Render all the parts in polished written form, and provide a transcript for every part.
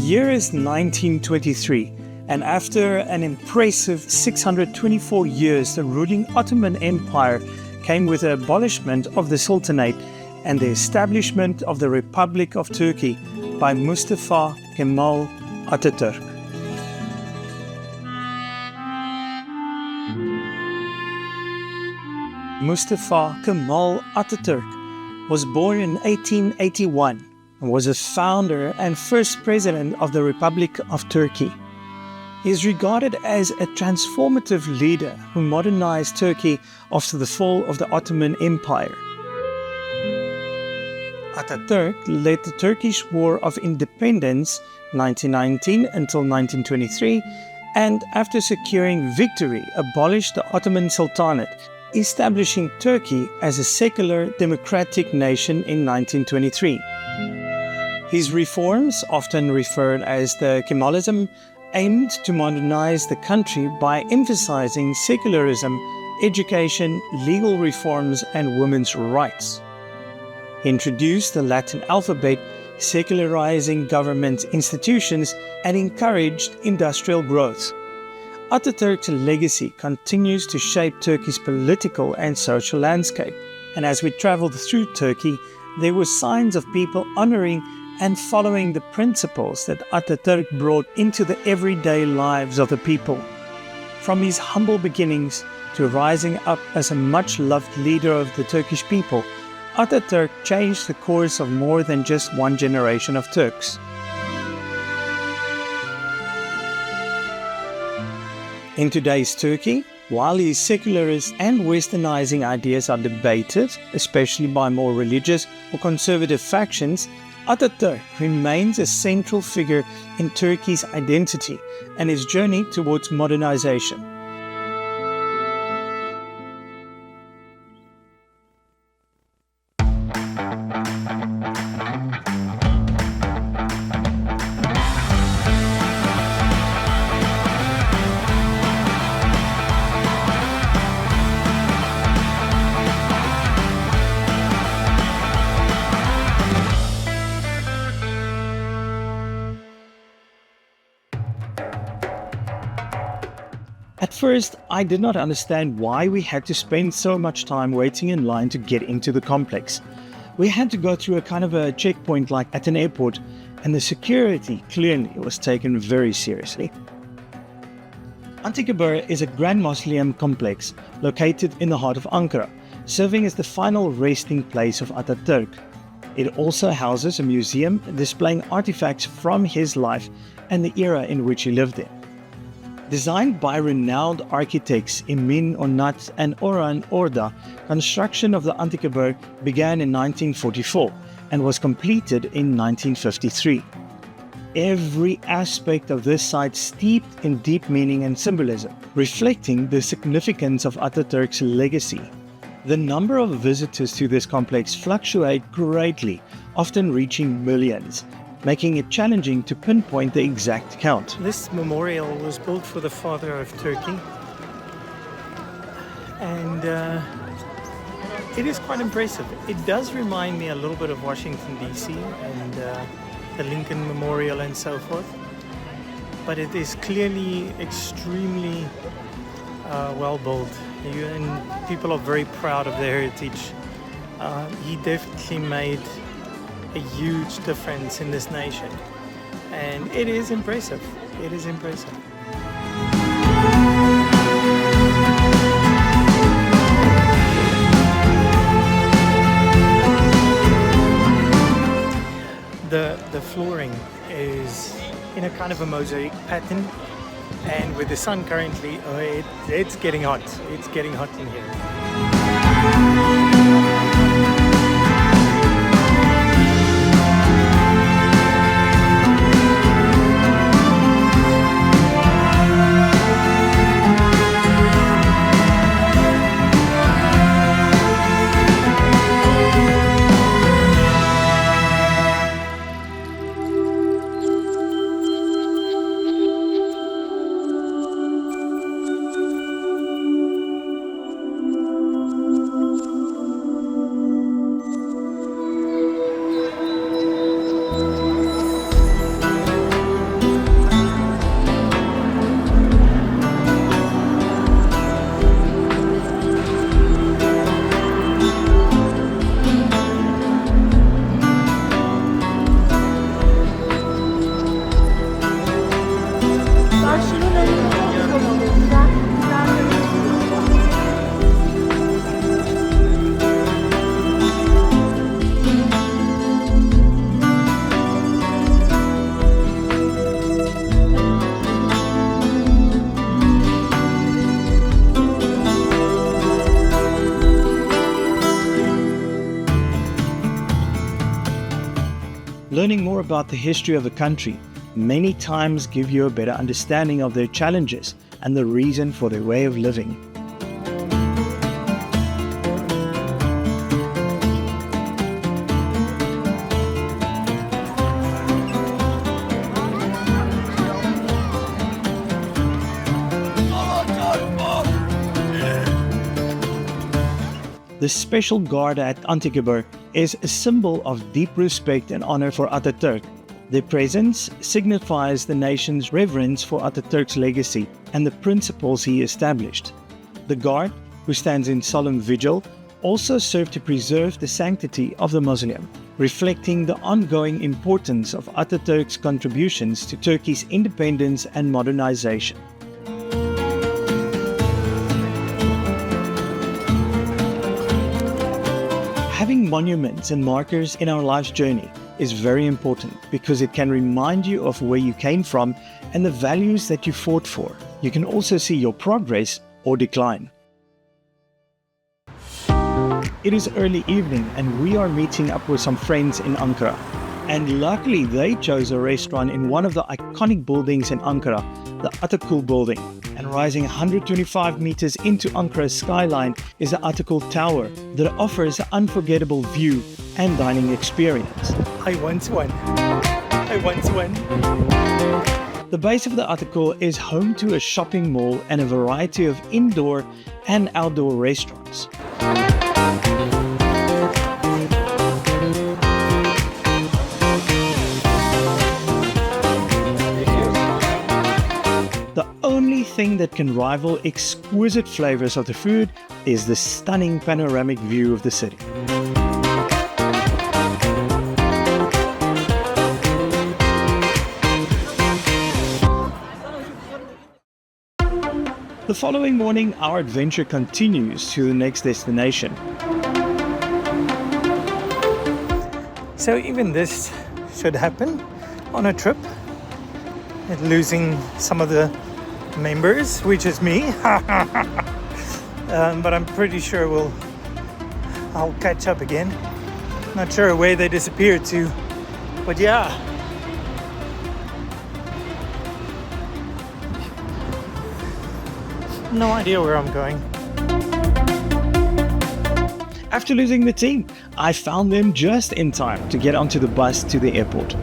year is 1923, and after an impressive 624 years, the ruling Ottoman Empire came with the abolishment of the Sultanate and the establishment of the Republic of Turkey by Mustafa Kemal Atatürk. Mustafa Kemal Atatürk was born in 1881 and was a founder and first president of the Republic of Turkey. He is regarded as a transformative leader who modernized Turkey after the fall of the Ottoman Empire. Atatürk led the Turkish War of Independence 1919 until 1923, and after securing victory, abolished the Ottoman Sultanate, establishing Turkey as a secular democratic nation in 1923. His reforms, often referred as the Kemalism, aimed to modernize the country by emphasizing secularism, education, legal reforms, and women's rights. He introduced the Latin alphabet, secularizing government institutions, and encouraged industrial growth. Atatürk's legacy continues to shape Turkey's political and social landscape, and as we traveled through Turkey, there were signs of people honoring and following the principles that Atatürk brought into the everyday lives of the people. From his humble beginnings to rising up as a much-loved leader of the Turkish people, Atatürk changed the course of more than just one generation of Turks. In today's Turkey, while his secularist and westernizing ideas are debated, especially by more religious or conservative factions, Atatürk remains a central figure in Turkey's identity and its journey towards modernization. At first, I did not understand why we had to spend so much time waiting in line to get into the complex. We had to go through a kind of a checkpoint like at an airport, and the security clearly was taken very seriously. Antikabir is a grand mausoleum complex located in the heart of Ankara, serving as the final resting place of Atatürk. It also houses a museum displaying artifacts from his life and the era in which he lived in. Designed by renowned architects Emin Onat and Orhan Orda, construction of the Antikabir began in 1944 and was completed in 1953. Every aspect of this site steeped in deep meaning and symbolism, reflecting the significance of Atatürk's legacy. The number of visitors to this complex fluctuate greatly, often reaching millions, making it challenging to pinpoint the exact count. This memorial was built for the father of Turkey, and it is quite impressive. It does remind me a little bit of Washington DC and the Lincoln Memorial and so forth, but it is clearly extremely well built, and people are very proud of their heritage. He definitely made a huge difference in this nation, and it is impressive. It is impressive. The flooring is in a kind of a mosaic pattern, and with the sun currently, it's getting hot. It's getting hot in here. Learning more about the history of a country many times give you a better understanding of their challenges and the reason for their way of living. The Special Guard at Antikabur is a symbol of deep respect and honor for Atatürk. Their presence signifies the nation's reverence for Atatürk's legacy and the principles he established. The Guard, who stands in solemn vigil, also serve to preserve the sanctity of the mausoleum, reflecting the ongoing importance of Atatürk's contributions to Turkey's independence and modernization. Having monuments and markers in our life's journey is very important because it can remind you of where you came from and the values that you fought for. You can also see your progress or decline. It is early evening and we are meeting up with some friends in Ankara. And luckily they chose a restaurant in one of the iconic buildings in Ankara, the Atakul building. And rising 125 meters into Ankara's skyline is the Atakul Tower that offers an unforgettable view and dining experience. I once won. The base of the Atakul is home to a shopping mall and a variety of indoor and outdoor restaurants. The only thing that can rival exquisite flavors of the food is the stunning panoramic view of the city. The following morning, our adventure continues to the next destination. So even this should happen on a trip. And losing some of the members, which is me. But I'm pretty sure I'll catch up again. Not sure where they disappeared to, but yeah. No idea where I'm going. After losing the team, I found them just in time to get onto the bus to the airport.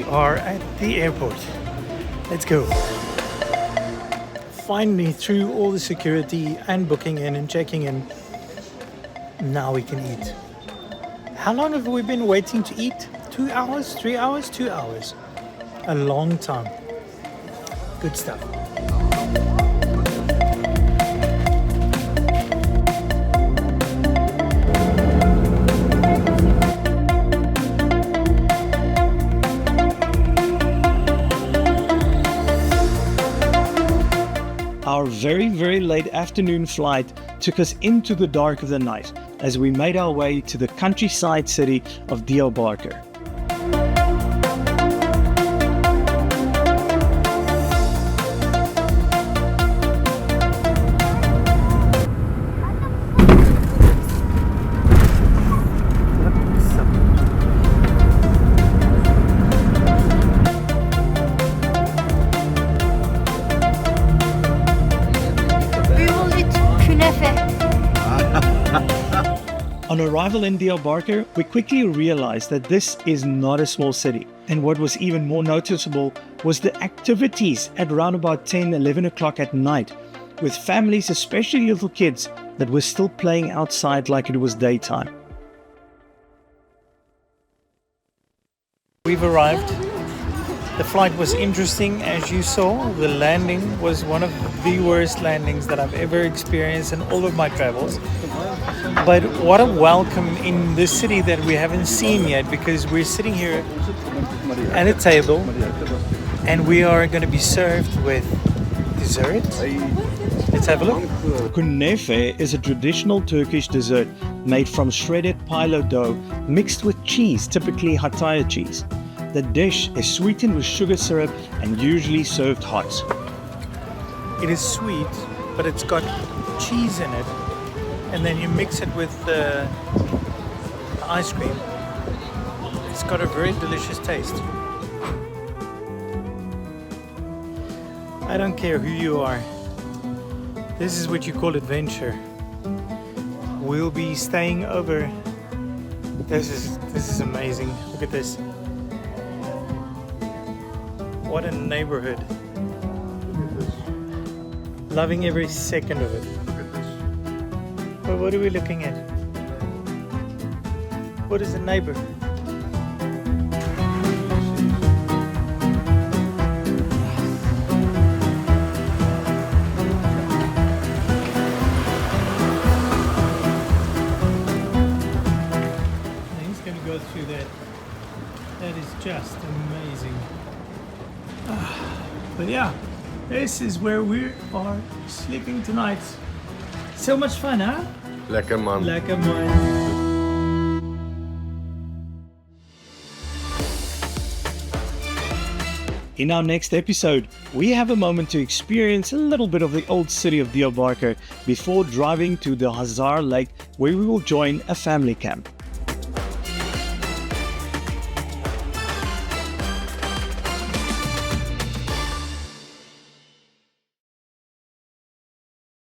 Are at the airport. Let's go. Finally, through all the security and booking in and checking in, now we can eat. How long have we been waiting to eat? 2 hours? 3 hours? 2 hours. A long time. Good stuff. Our very late afternoon flight took us into the dark of the night as we made our way to the countryside city of Diyarbakir. On arrival in Diyarbakir, we quickly realized that this is not a small city. And what was even more noticeable was the activities at around about 10, 11 o'clock at night, with families, especially little kids, that were still playing outside like it was daytime. We've arrived. The flight was interesting, as you saw. The landing was one of the worst landings that I've ever experienced in all of my travels. But what a welcome in this city that we haven't seen yet, because we're sitting here at a table and we are going to be served with dessert. Let's have a look. Kunefe is a traditional Turkish dessert made from shredded phyllo dough mixed with cheese, typically Hatay cheese. The dish is sweetened with sugar syrup and usually served hot. It is sweet, but it's got cheese in it, and then you mix it with the ice cream. It's got a very delicious taste. I don't care who you are. This is what you call adventure. We'll be staying over. This is amazing. Look at this. What a neighborhood. Loving every second of it. Well, what are we looking at? What is the neighbor? He's going to go through that. That is just amazing. But yeah, this is where we are sleeping tonight. So much fun, huh? Lekker man. Lekker man. In our next episode, we have a moment to experience a little bit of the old city of Diyarbakir before driving to the Hazar Lake, where we will join a family camp.